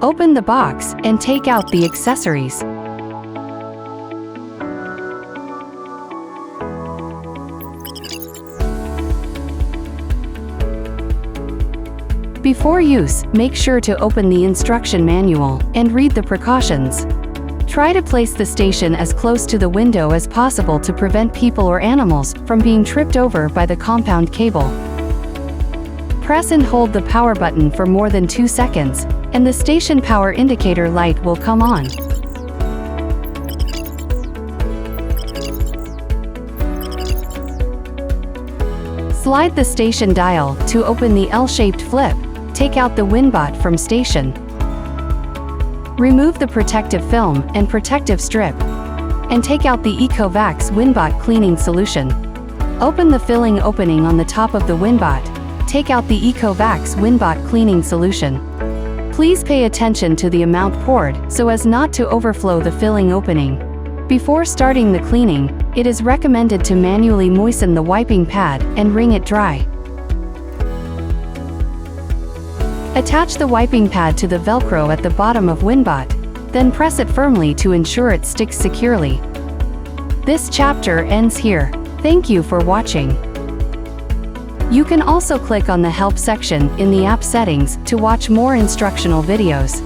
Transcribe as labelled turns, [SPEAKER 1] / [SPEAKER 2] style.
[SPEAKER 1] Open the box and take out the accessories. Before use, make sure to open the instruction manual and read the precautions. Try to place the station as close to the window as possible to prevent people or animals from being tripped over by the compound cable. Press and hold the power button for more than 2 seconds, and the station power indicator light will come on. Slide the station dial to open the L-shaped flip. Take out the WINBOT from station. Remove the protective film and protective strip, and take out the EcoVax WINBOT cleaning solution. Open the filling opening on the top of the WINBOT. Take out the EcoVax WINBOT cleaning solution. Please pay attention to the amount poured so as not to overflow the filling opening. Before starting the cleaning, it is recommended to manually moisten the wiping pad and wring it dry. Attach the wiping pad to the Velcro at the bottom of WINBOT, then press it firmly to ensure it sticks securely. This chapter ends here. Thank you for watching. You can also click on the Help section in the app settings to watch more instructional videos.